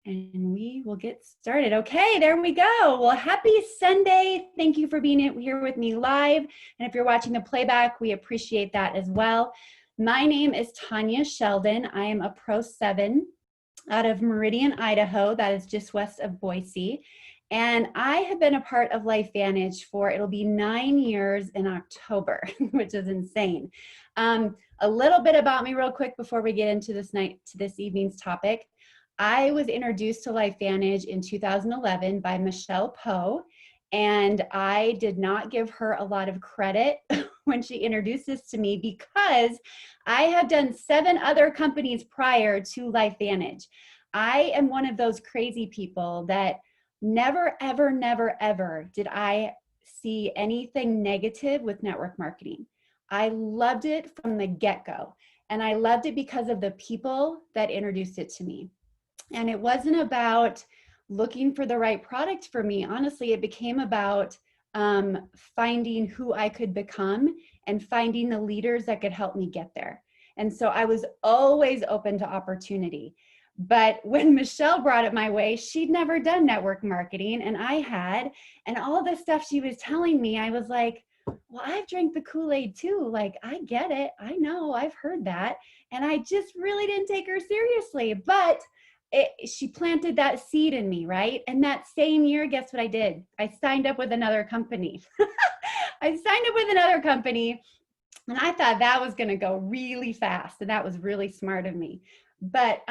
And we will get started. Okay, there we go. Well, happy Sunday. Thank you for being here with me live. And if you're watching the playback, we appreciate that as well. My name is Tanya Sheldon. I am a Pro 7 out of Meridian, Idaho. That is just west of Boise. And I have been a part of LifeVantage for, it'll be 9 years in October, which is insane. A little bit about me real quick before we get into this evening's topic. I was introduced to LifeVantage in 2011 by Michelle Poe, and I did not give her a lot of credit when she introduced this to me because I have done 7 other companies prior to LifeVantage. I am one of those crazy people that never, ever, never, ever did I see anything negative with network marketing. I loved it from the get-go, and I loved it because of the people that introduced it to me. And it wasn't about looking for the right product for me. Honestly, it became about finding who I could become and finding the leaders that could help me get there. And so I was always open to opportunity. But when Michelle brought it my way, she'd never done network marketing, and I had. And all the stuff she was telling me, I was like, well, I've drank the Kool-Aid too. Like, I get it. I know, I've heard that. And I just really didn't take her seriously. But she planted that seed in me, right? And that same year, guess what I did? I signed up with another company. And I thought that was going to go really fast, and that was really smart of me. But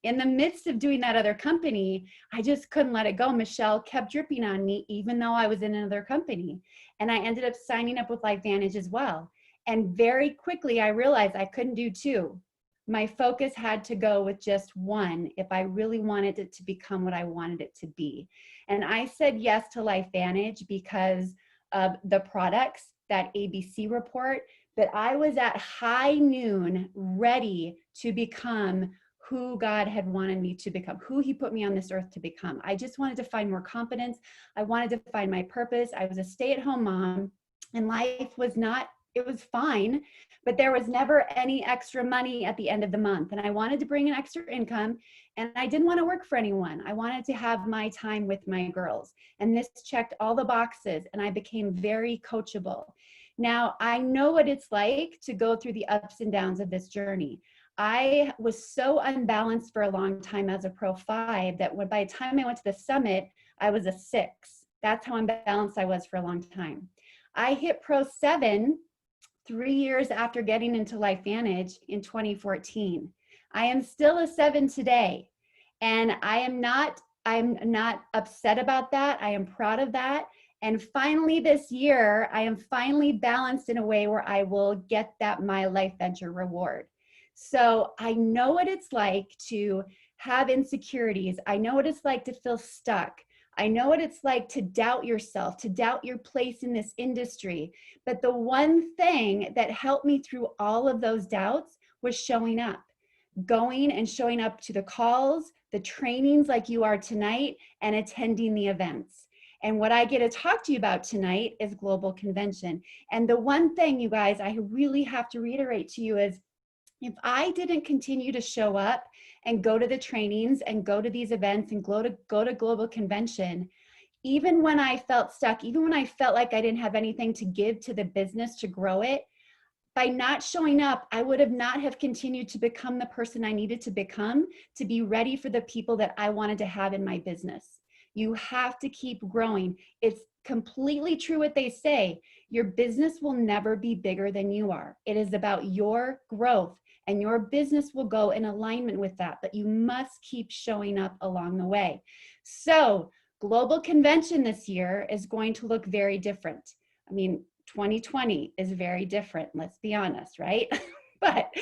in the midst of doing that other company, I just couldn't let it go. Michelle kept dripping on me, even though I was in another company. And I ended up signing up with LifeVantage as well. And very quickly, I realized I couldn't do 2. My focus had to go with just 1 if I really wanted it to become what I wanted it to be. And I said yes to LifeVantage because of the products, that ABC report, that I was at high noon ready to become who God had wanted me to become, who He put me on this earth to become. I just wanted to find more confidence. I wanted to find my purpose. I was a stay-at-home mom, and life was not, it was fine, but there was never any extra money at the end of the month. And I wanted to bring an extra income, and I didn't want to work for anyone. I wanted to have my time with my girls. And this checked all the boxes, and I became very coachable. Now, I know what it's like to go through the ups and downs of this journey. I was so unbalanced for a long time as a Pro 5 that by the time I went to the summit, I was a 6. That's how unbalanced I was for a long time. I hit Pro 7 3 years after getting into LifeVantage in 2014. I am still a 7 today, and I'm not upset about that. I am proud of that. And finally this year, I am finally balanced in a way where I will get my life venture reward. So I know what it's like to have insecurities. I know what it's like to feel stuck. I know what it's like to doubt yourself, to doubt your place in this industry. But the one thing that helped me through all of those doubts was showing up, going and showing up to the calls, the trainings like you are tonight, and attending the events. And what I get to talk to you about tonight is Global Convention. And the one thing, you guys, I really have to reiterate to you is, if I didn't continue to show up and go to the trainings and go to these events and go to Global Convention, even when I felt stuck, even when I felt like I didn't have anything to give to the business to grow it, by not showing up, I would have not have continued to become the person I needed to become to be ready for the people that I wanted to have in my business. You have to keep growing. It's completely true what they say. Your business will never be bigger than you are. It is about your growth, and your business will go in alignment with that, but you must keep showing up along the way. So Global Convention this year is going to look very different. I mean, 2020 is very different, let's be honest, right? But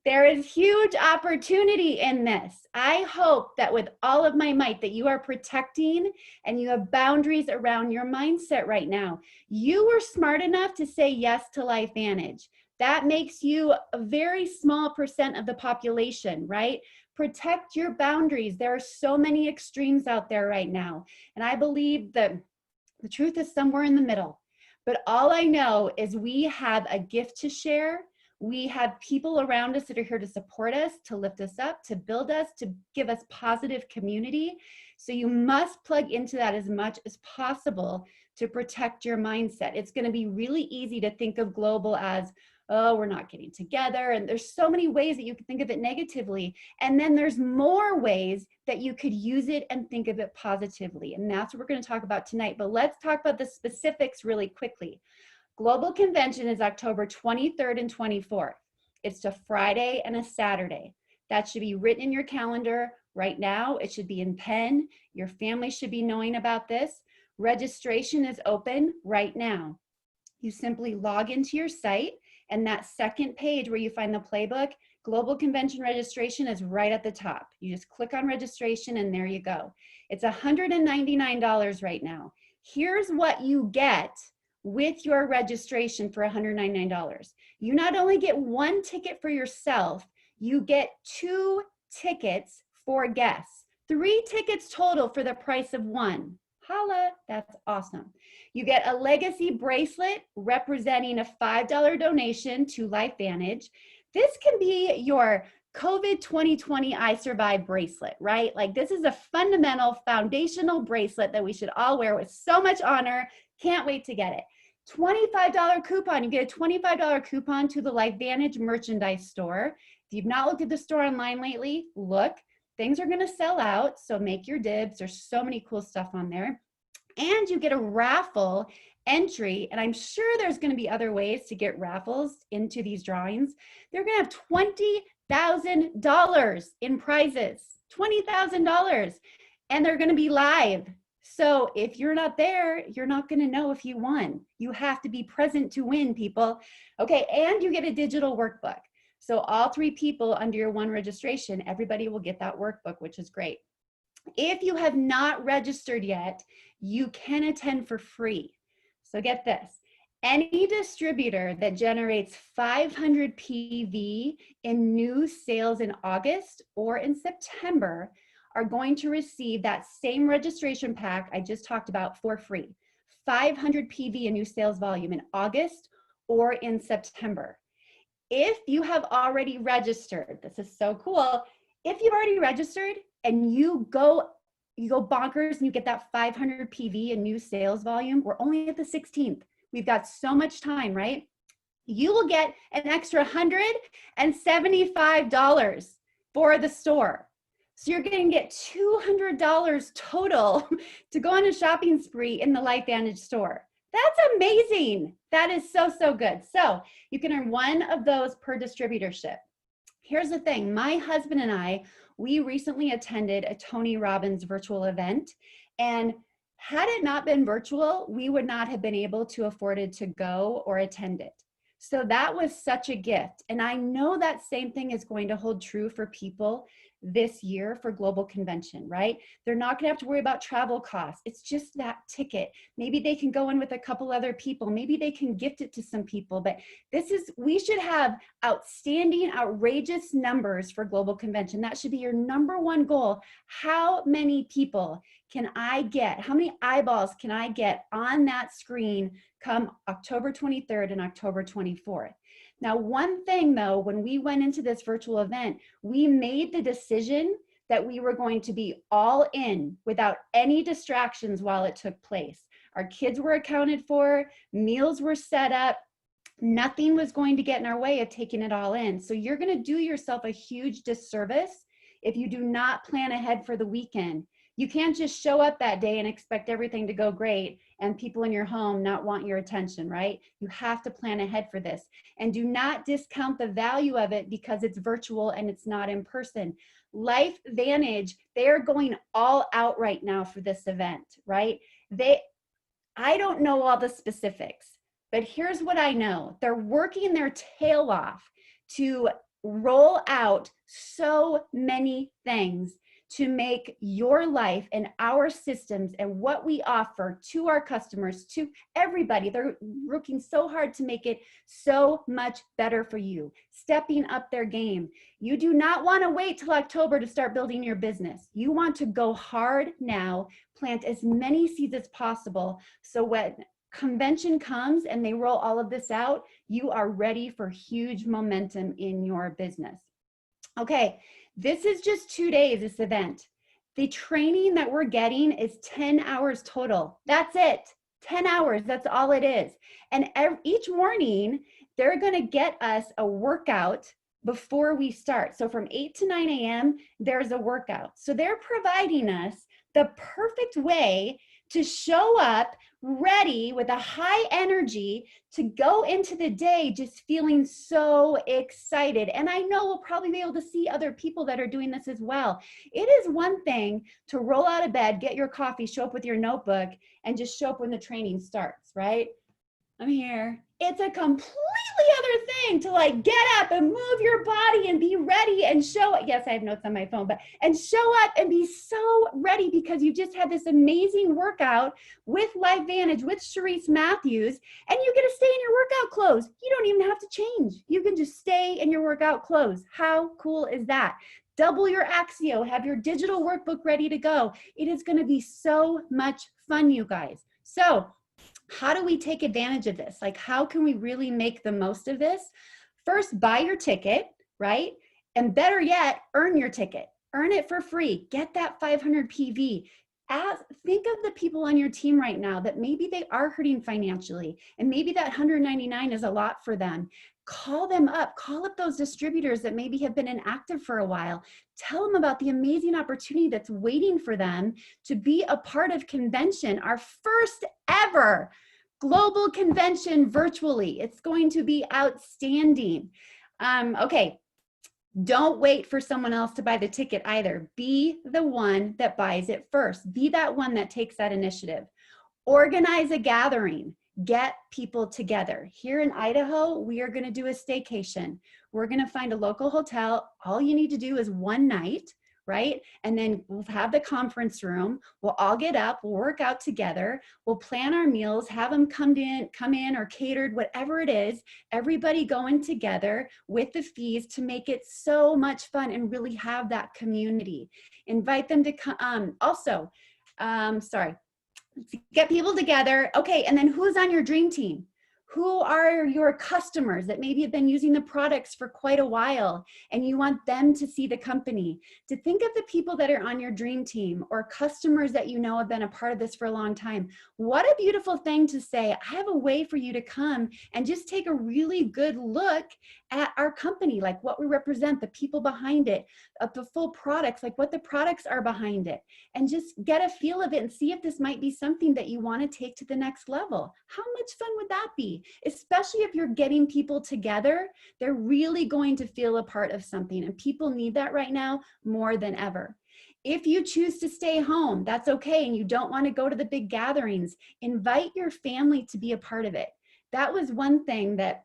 there is huge opportunity in this. I hope that with all of my might that you are protecting and you have boundaries around your mindset right now. You were smart enough to say yes to LifeVantage. That makes you a very small percent of the population, right? Protect your boundaries. There are so many extremes out there right now. And I believe that the truth is somewhere in the middle. But all I know is we have a gift to share. We have people around us that are here to support us, to lift us up, to build us, to give us positive community. So you must plug into that as much as possible to protect your mindset. It's going to be really easy to think of global as, oh, we're not getting together. And there's so many ways that you can think of it negatively. And then there's more ways that you could use it and think of it positively. And that's what we're going to talk about tonight. But let's talk about the specifics really quickly. Global Convention is October 23rd and 24th. It's a Friday and a Saturday. That should be written in your calendar right now. It should be in pen. Your family should be knowing about this. Registration is open right now. You simply log into your site, and that second page where you find the playbook, Global Convention registration is right at the top. You just click on registration and there you go. It's $199 right now. Here's what you get with your registration for $199. You not only get one ticket for yourself, you get 2 tickets for guests. 3 tickets total for the price of 1. Holla, that's awesome. You get a legacy bracelet representing a $5 donation to LifeVantage. This can be your COVID 2020 I Survived bracelet, right? Like this is a fundamental foundational bracelet that we should all wear with so much honor. Can't wait to get it. $25 coupon. You get a $25 coupon to the LifeVantage merchandise store. If you've not looked at the store online lately, look. Things are going to sell out, so make your dibs. There's so many cool stuff on there. And you get a raffle entry, and I'm sure there's going to be other ways to get raffles into these drawings. They're going to have $20,000 in prizes, $20,000, and they're going to be live. So if you're not there, you're not going to know if you won. You have to be present to win, people. Okay, and you get a digital workbook. So all 3 people under your 1 registration, everybody will get that workbook, which is great. If you have not registered yet, you can attend for free. So get this. Any distributor that generates 500 PV in new sales in August or in September are going to receive that same registration pack I just talked about for free. 500 PV in new sales volume in August or in September. If you have already registered, this is so cool. If you've already registered and you go bonkers and you get that 500 PV in new sales volume, we're only at the 16th. We've got so much time, right? You will get an extra $175 for the store. So you're going to get $200 total to go on a shopping spree in the LifeVantage store. That's amazing. That is so, so good. So you can earn 1 of those per distributorship. Here's the thing. My husband and I, we recently attended a Tony Robbins virtual event, and had it not been virtual, we would not have been able to afford it to go or attend it. So that was such a gift. And I know that same thing is going to hold true for people this year for Global Convention, right? They're not going to have to worry about travel costs. It's just that ticket. Maybe they can go in with a couple other people. Maybe they can gift it to some people. But we should have outstanding, outrageous numbers for Global Convention. That should be your number 1 goal. How many people can I get? How many eyeballs can I get on that screen come October 23rd and October 24th? Now, one thing though, when we went into this virtual event, we made the decision that we were going to be all in without any distractions while it took place. Our kids were accounted for, meals were set up, nothing was going to get in our way of taking it all in. So you're going to do yourself a huge disservice if you do not plan ahead for the weekend. You can't just show up that day and expect everything to go great and people in your home not want your attention, right? You have to plan ahead for this. And do not discount the value of it because it's virtual and it's not in person. LifeVantage, they're going all out right now for this event, right? I don't know all the specifics, but here's what I know. They're working their tail off to roll out so many things to make your life and our systems and what we offer to our customers, to everybody. They're working so hard to make it so much better for you, stepping up their game. You do not want to wait till October to start building your business. You want to go hard now, plant as many seeds as possible, so when convention comes and they roll all of this out, you are ready for huge momentum in your business. Okay, this is just 2 days, this event. The training that we're getting is 10 hours total. That's it. 10 hours, that's all it is. And each morning, they're gonna get us a workout before we start. So from 8 to 9 a.m., there's a workout. So they're providing us the perfect way to show up ready with a high energy to go into the day just feeling so excited. And I know we'll probably be able to see other people that are doing this as well. It is one thing to roll out of bed, get your coffee, show up with your notebook, and just show up when the training starts, right? I'm here. It's a completely other thing to like get up and move your body and be ready and show up. Yes, I have notes on my phone, and show up and be so ready because you just had this amazing workout with LifeVantage, with Sharice Matthews, and you get to stay in your workout clothes. You don't even have to change. You can just stay in your workout clothes. How cool is that? Double your Axio, have your digital workbook ready to go. It is going to be so much fun, you guys. So how do we take advantage of this? Like, how can we really make the most of this? First, buy your ticket, right? And better yet, earn your ticket. Earn it for free. Get that 500 PV. Think of the people on your team right now that maybe they are hurting financially, and maybe that 199 is a lot for them. Call them up. Call up those distributors that maybe have been inactive for a while. Tell them about the amazing opportunity that's waiting for them to be a part of convention, our first ever global convention virtually. It's going to be outstanding. Okay. Don't wait for someone else to buy the ticket either. Be the one that buys it first. Be that one that takes that initiative. Organize a gathering. Get people together. Here in Idaho, we are going to do a staycation. We're going to find a local hotel. All you need to do is one night, right? And then we'll have the conference room. We'll all get up. We'll work out together. We'll plan our meals, have them come in or catered, whatever it is. Everybody going together with the fees to make it so much fun and really have that community. Invite them to come. Get people together. Okay, and then who's on your dream team? Who are your customers that maybe have been using the products for quite a while and you want them to see the company? To think of the people that are on your dream team or customers that you know have been a part of this for a long time. What a beautiful thing to say, I have a way for you to come and just take a really good look at our company, like what we represent, the people behind it, the full products, like what the products are behind it, and just get a feel of it and see if this might be something that you want to take to the next level. How much fun would that be? Especially if you're getting people together, they're really going to feel a part of something, and people need that right now more than ever. If you choose to stay home, that's okay, and you don't want to go to the big gatherings, invite your family to be a part of it. That was one thing that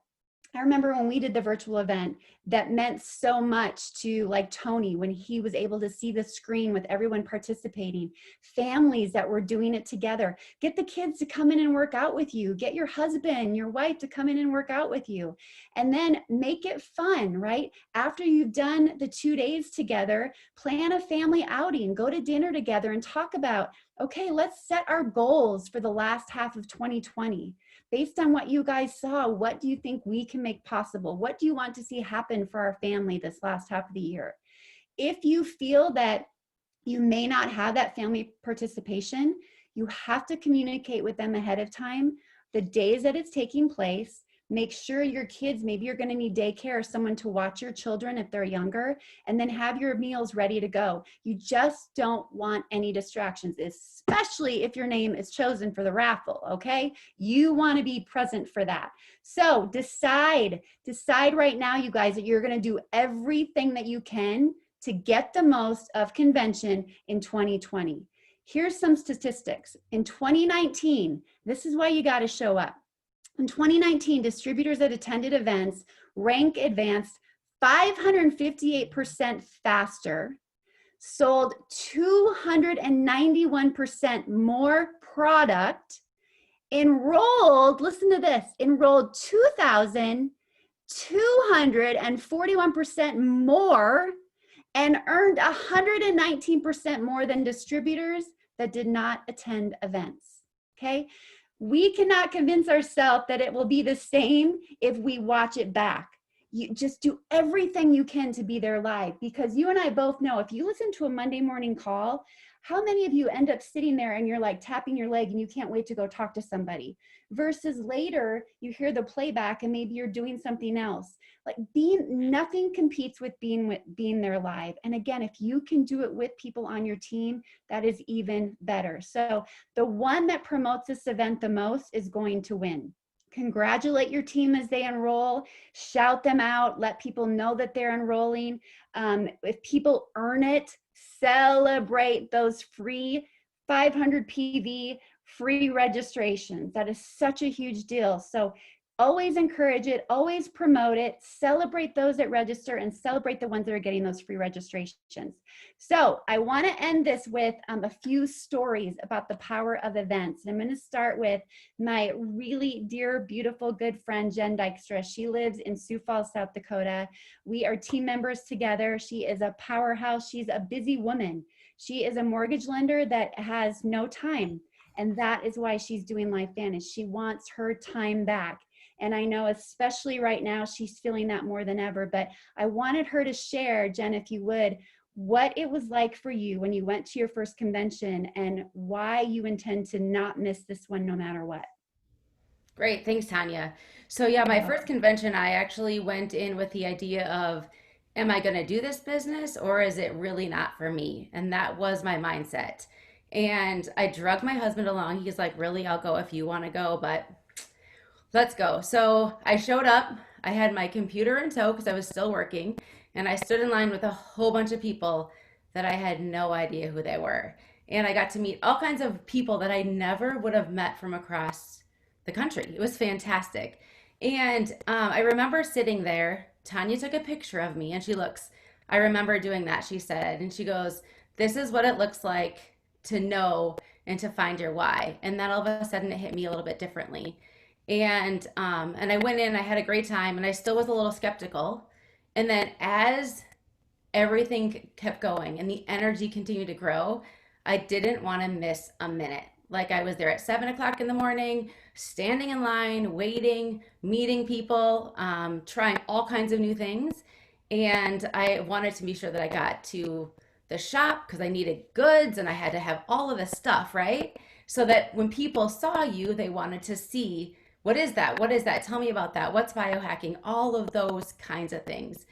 I remember when we did the virtual event that meant so much to like Tony when he was able to see the screen with everyone participating, families that were doing it together. Get the kids to come in and work out with you. Get your husband, your wife to come in and work out with you. And then make it fun, right? After you've done the 2 days together, plan a family outing, go to dinner together and talk about, okay, let's set our goals for the last half of 2020. Based on what you guys saw, what do you think we can make possible? What do you want to see happen for our family this last half of the year? If you feel that you may not have that family participation, you have to communicate with them ahead of time, the days that it's taking place. Make sure your kids, maybe you're going to need daycare or someone to watch your children if they're younger, and then have your meals ready to go. You just don't want any distractions, especially if your name is chosen for the raffle, okay? You want to be present for that. So decide right now, you guys, that you're going to do everything that you can to get the most of convention in 2020. Here's some statistics. In 2019, this is why you got to show up. In 2019, distributors that attended events rank advanced 558% faster, sold 291% more product, enrolled, listen to this, enrolled 2,241% more, and earned 119% more than distributors that did not attend events, okay? We cannot convince ourselves that it will be the same if we watch it back. You just do everything you can to be there live, because you and I both know if you listen to a Monday morning call, how many of you end up sitting there and you're like tapping your leg and you can't wait to go talk to somebody, versus later you hear the playback and maybe you're doing something else. Like, nothing competes with being there live. And again, if you can do it with people on your team, that is even better. So the one that promotes this event the most is going to win. Congratulate your team as they enroll, shout them out, let people know that they're enrolling. If people earn it, celebrate those free 500 PV free registrations. That is such a huge deal. So always encourage it, always promote it, celebrate those that register, and celebrate the ones that are getting those free registrations. So I want to end this with a few stories about the power of events. And I'm going to start with my really dear, beautiful, good friend, Jen Dykstra. She lives in Sioux Falls, South Dakota. We are team members together. She is a powerhouse. She's a busy woman. She is a mortgage lender that has no time. And that is why she's doing LifeVantage. She wants her time back. And I know especially right now, she's feeling that more than ever. But I wanted her to share, Jen, if you would, what it was like for you when you went to your first convention and why you intend to not miss this one no matter what. Great, thanks, Tanya. So yeah, my first convention, I actually went in with the idea of, am I going to do this business or is it really not for me? And that was my mindset. And I drug my husband along. He's like, really, I'll go if you want to go, but let's go. So I showed up. I had my computer in tow because I was still working, and I stood in line with a whole bunch of people that I had no idea who they were. And I got to meet all kinds of people that I never would have met from across the country. It was fantastic. And I remember sitting there. Tanya took a picture of me and she looks, I remember doing that, she said. And she goes, this is what it looks like to know and to find your why. And then all of a sudden it hit me a little bit differently. And I went in, I had a great time, and I still was a little skeptical. And then as everything kept going and the energy continued to grow, I didn't want to miss a minute. Like I was there at 7 o'clock in the morning, standing in line, waiting, meeting people, trying all kinds of new things. And I wanted to be sure that I got to the shop because I needed goods and I had to have all of this stuff, right? So that when people saw you, they wanted to see, what is that? What is that? Tell me about that. What's biohacking? All of those kinds of things.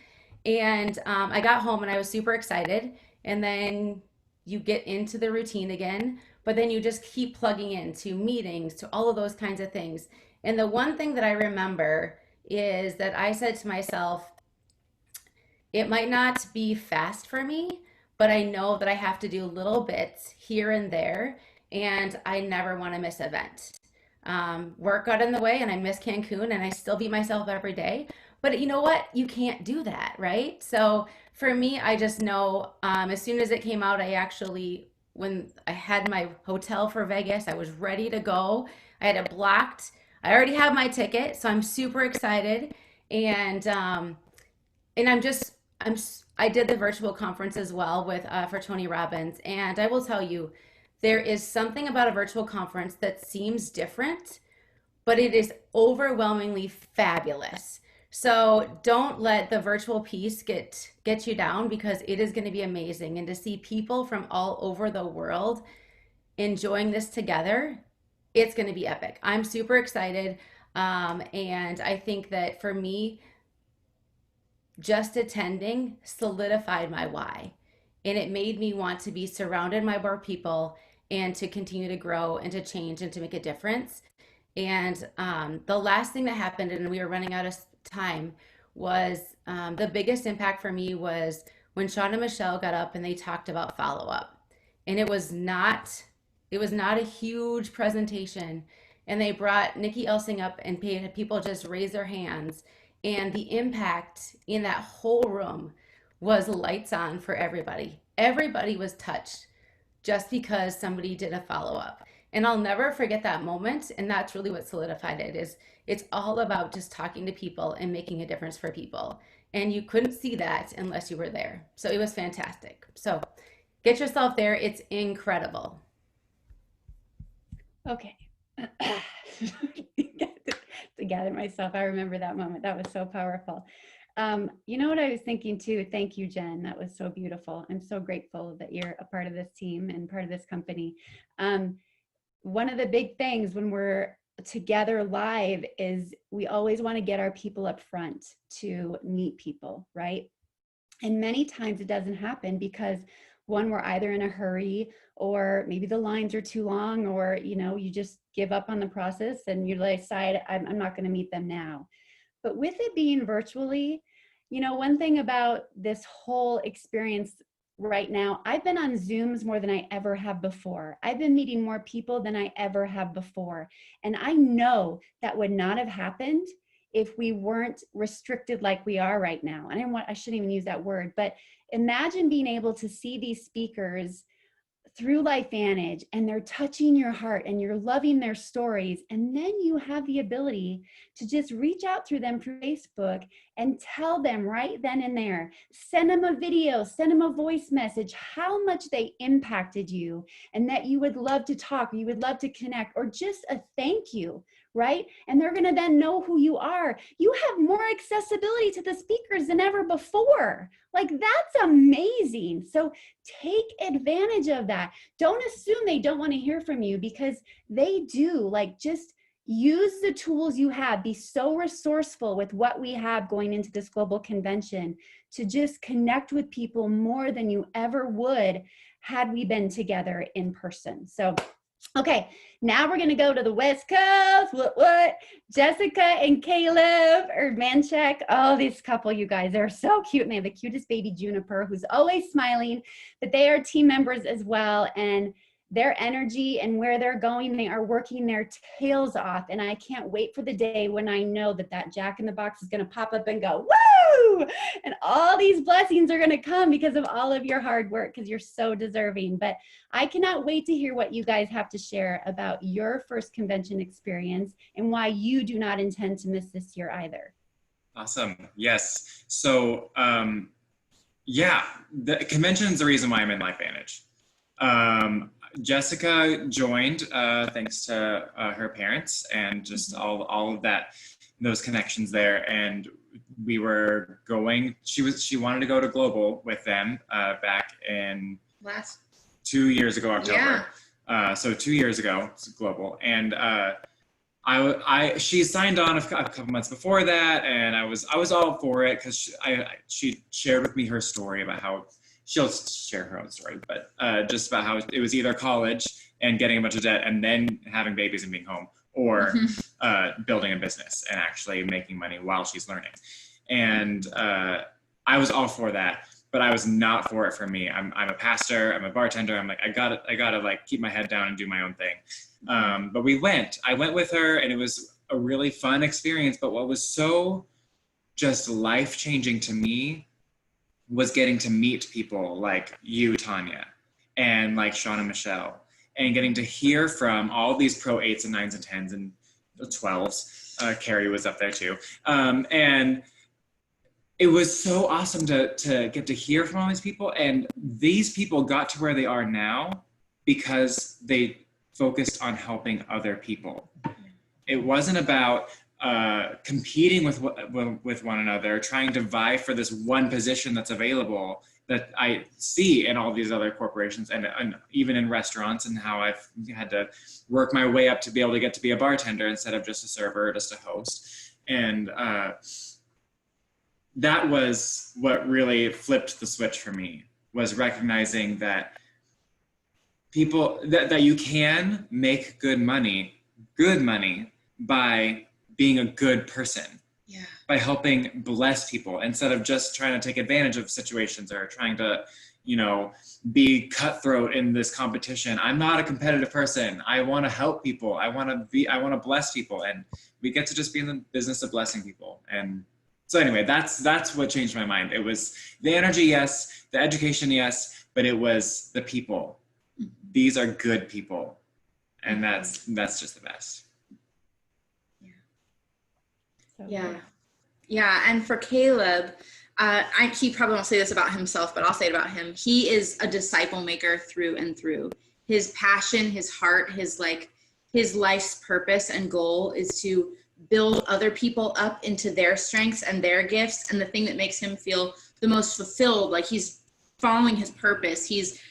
And I got home and I was super excited. And then you get into the routine again, but then you just keep plugging into meetings, to all of those kinds of things. And the one thing that I remember is that I said to myself, it might not be fast for me, but I know that I have to do little bits here and there, and I never want to miss an event. Work got in the way, and I missed Cancun, and I still beat myself every day. But you know what? You can't do that, right? So for me, I just know as soon as it came out, I actually, when I had my hotel for Vegas, I was ready to go. I had it blocked. I already have my ticket, so I'm super excited. And and I did the virtual conference as well with for Tony Robbins, and I will tell you, there is something about a virtual conference that seems different, but it is overwhelmingly fabulous. So don't let the virtual piece get you down because it is going to be amazing, and to see people from all over the world enjoying this together, it's going to be epic. I'm super excited, and I think that for me, just attending solidified my why. And it made me want to be surrounded by more people and to continue to grow and to change and to make a difference. And the last thing that happened, and we were running out of time, was the biggest impact for me was when Sean and Michelle got up and they talked about follow up. And it was not a huge presentation. And they brought Nikki Elsing up and paid people just raise their hands, and the impact in that whole room was lights on for everybody. Everybody was touched just because somebody did a follow up. And I'll never forget that moment. And that's really what solidified it. Is it's all about just talking to people and making a difference for people. And you couldn't see that unless you were there. So it was fantastic. So get yourself there. It's incredible. Okay. to gather myself. I remember that moment. That was so powerful. You know what I was thinking too? Thank you, Jen. That was so beautiful. I'm so grateful that you're a part of this team and part of this company. One of the big things when we're together live is we always want to get our people up front to meet people, right? And many times it doesn't happen because one, we're either in a hurry, or maybe the lines are too long, or you just give up on the process and you decide I'm not going to meet them now. But with it being virtually, one thing about this whole experience right now, I've been on Zooms more than I ever have before. I've been meeting more people than I ever have before. And I know that would not have happened if we weren't restricted like we are right now. And I shouldn't even use that word, but imagine being able to see these speakers through LifeVantage, and they're touching your heart and you're loving their stories. And then you have the ability to just reach out through them through Facebook and tell them right then and there, send them a video, send them a voice message, how much they impacted you and that you would love to talk, or you would love to connect, or just a thank you, right? And they're going to then know who you are. You have more accessibility to the speakers than ever before. Like, that's amazing. So take advantage of that. Don't assume they don't want to hear from you, because they do. Like, just use the tools you have. Be so resourceful with what we have going into this global convention to just connect with people more than you ever would had we been together in person. So, okay, now we're going to go to the West Coast. What? Jessica and Caleb or Manchek. Oh, this couple, you guys, they're so cute. And they have the cutest baby Juniper who's always smiling, but they are team members as well. And their energy and where they're going, they are working their tails off. And I can't wait for the day when I know that Jack in the Box is going to pop up and go, woo! And all these blessings are going to come because of all of your hard work, because you're so deserving. But I cannot wait to hear what you guys have to share about your first convention experience and why you do not intend to miss this year either. Awesome. Yes. So, yeah, the convention is the reason why I'm in LifeVantage. Jessica joined thanks to her parents and just all of that, those connections there. And we were going, she wanted to go to Global with them back in last 2 years ago, October. Yeah. So 2 years ago, it's Global. And she signed on a couple months before that, and I was all for it because she shared with me her story about how she'll share her own story, but just about how it was either college and getting a bunch of debt and then having babies and being home, or building a business and actually making money while she's learning. And I was all for that, but I was not for it for me. I'm a pastor, I'm a bartender. I'm like, I gotta like keep my head down and do my own thing. But I went with her, and it was a really fun experience. But what was so just life-changing to me was getting to meet people like you, Tanya, and like Sean and Michelle, and getting to hear from all these pro 8s and 9s and 10s and 12s. Carrie was up there too. And it was so awesome to get to hear from all these people. And these people got to where they are now because they focused on helping other people. It wasn't about competing with one another, trying to vie for this one position that's available that I see in all these other corporations and even in restaurants, and how I've had to work my way up to be able to get to be a bartender instead of just a server or just a host. And that was what really flipped the switch for me, was recognizing that people, that you can make good money by being a good person, by helping bless people instead of just trying to take advantage of situations or trying to, be cutthroat in this competition. I'm not a competitive person. I want to help people. I want to bless people, and we get to just be in the business of blessing people. And so anyway, that's what changed my mind. It was the energy, yes, the education, yes, but it was the people. These are good people, and that's just the best. Yeah. And for Caleb, he probably won't say this about himself, but I'll say it about him. He is a disciple maker through and through. His passion, his heart, his his life's purpose and goal is to build other people up into their strengths and their gifts. And the thing that makes him feel the most fulfilled, like he's following his purpose, he's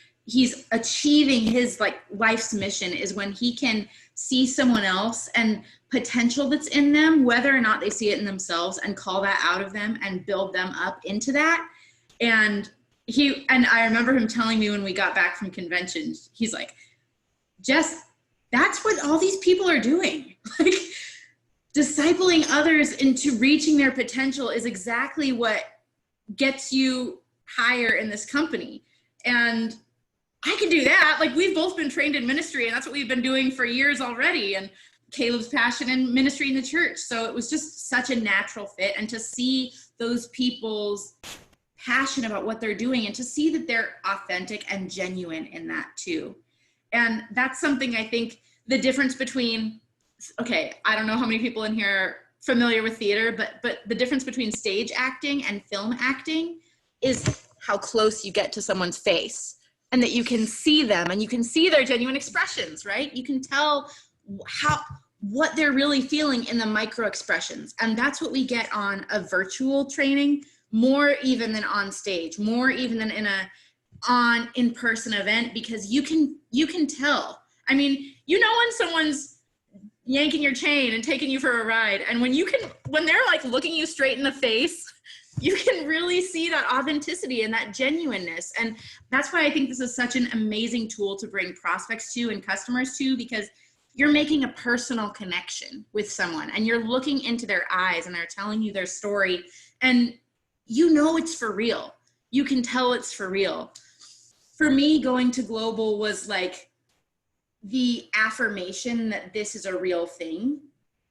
achieving his like life's mission, is when he can see someone else and potential that's in them, whether or not they see it in themselves, and call that out of them and build them up into that. And I remember him telling me when we got back from conventions, he's like, Jess, that's what all these people are doing. Like, discipling others into reaching their potential is exactly what gets you higher in this company. And I can do that. Like, we've both been trained in ministry, and that's what we've been doing for years already. And Caleb's passion in ministry in the church. So it was just such a natural fit. And to see those people's passion about what they're doing, and to see that they're authentic and genuine in that too. And that's something I think the difference between, okay, I don't know how many people in here are familiar with theater, but the difference between stage acting and film acting is how close you get to someone's face, and that you can see them and you can see their genuine expressions, right? You can tell what they're really feeling in the micro expressions. And that's what we get on a virtual training, more even than on stage, more even than on in-person event, because you can tell. I mean, you know when someone's yanking your chain and taking you for a ride, and when they're like looking you straight in the face, you can really see that authenticity and that genuineness. And that's why I think this is such an amazing tool to bring prospects to and customers to, because you're making a personal connection with someone and you're looking into their eyes and they're telling you their story, and you know it's for real. You can tell it's for real. For me, going to global was like the affirmation that this is a real thing,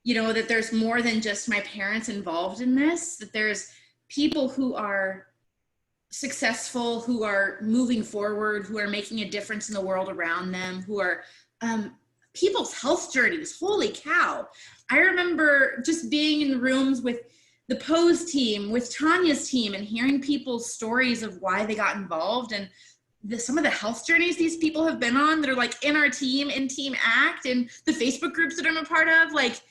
you know, that there's more than just my parents involved in this, that there's people who are successful, who are moving forward, who are making a difference in the world around them, who are people's health journeys. Holy cow. I remember just being in the rooms with the Pose team, with Tanya's team, and hearing people's stories of why they got involved, and some of the health journeys these people have been on that are like in our team, in Team Act, and the Facebook groups that I'm a part of. Like,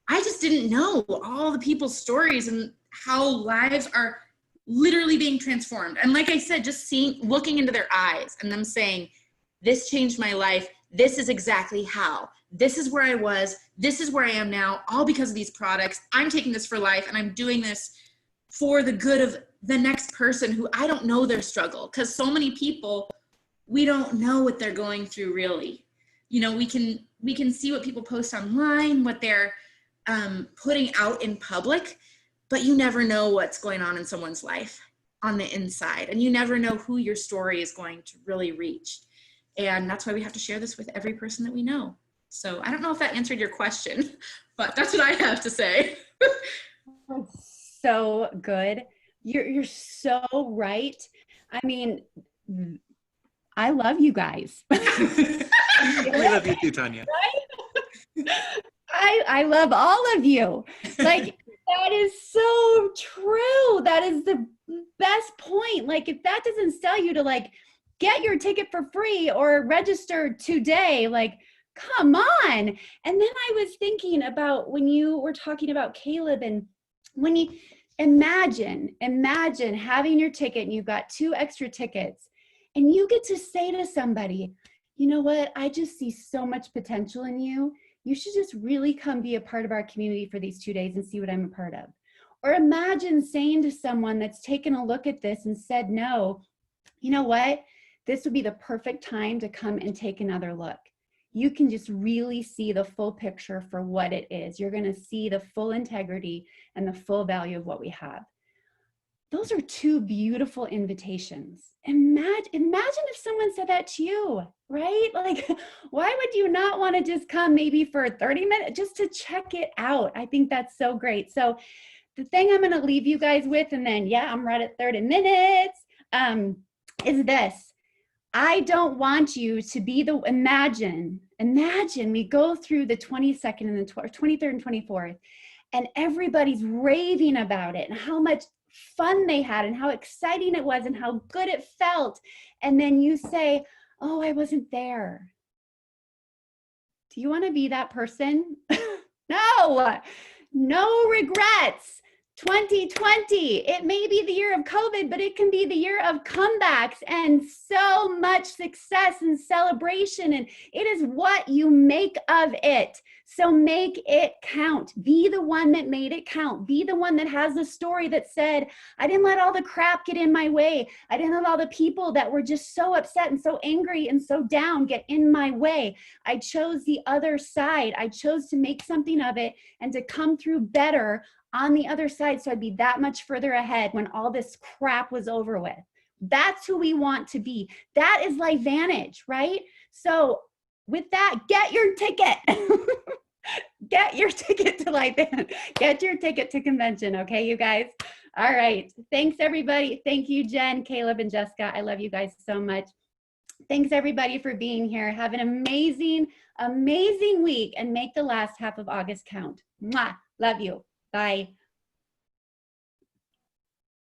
I just didn't know all the people's stories and how lives are literally being transformed. And like I said, just looking into their eyes and them saying, this changed my life. This is exactly how. This is where I was. This is where I am now, all because of these products. I'm taking this for life, and I'm doing this for the good of the next person who I don't know their struggle. Because so many people, we don't know what they're going through really. You know, we can see what people post online, what they're putting out in public, but you never know what's going on in someone's life on the inside. And you never know who your story is going to really reach. And that's why we have to share this with every person that we know. So I don't know if that answered your question, but that's what I have to say. So good. You're so right. I mean, I love you guys. We love you too, Tanya. I love all of you. Like, that is so true. That is the best point. Like, if that doesn't sell you to like get your ticket for free or register today, like, come on. And then I was thinking about when you were talking about Caleb, and when you imagine having your ticket and you've got 2 extra tickets, and you get to say to somebody, you know what, I just see so much potential in you. You should just really come be a part of our community for these 2 days and see what I'm a part of. Or imagine saying to someone that's taken a look at this and said, no, you know what, this would be the perfect time to come and take another look. You can just really see the full picture for what it is. You're going to see the full integrity and the full value of what we have. Those are 2 beautiful invitations. Imagine if someone said that to you, right? Like, why would you not want to just come maybe for 30 minutes just to check it out? I think that's so great. So the thing I'm going to leave you guys with, and then, yeah, I'm right at 30 minutes, is this. I don't want you to be imagine we go through the 22nd and the 23rd and 24th, and everybody's raving about it and how much fun they had and how exciting it was and how good it felt. And then you say, oh, I wasn't there. Do you want to be that person? No, no regrets. 2020, it may be the year of COVID, but it can be the year of comebacks and so much success and celebration. And it is what you make of it. So make it count. Be the one that made it count. Be the one that has the story that said, I didn't let all the crap get in my way. I didn't let all the people that were just so upset and so angry and so down get in my way. I chose the other side. I chose to make something of it and to come through better on the other side, so I'd be that much further ahead when all this crap was over with. That's who we want to be. That is LifeVantage, right? So with that, get your ticket. Get your ticket to LifeVantage. Get your ticket to convention, okay, you guys? All right. Thanks, everybody. Thank you, Jen, Caleb, and Jessica. I love you guys so much. Thanks, everybody, for being here. Have an amazing, amazing week, and make the last half of August count. Mwah. Love you. Bye.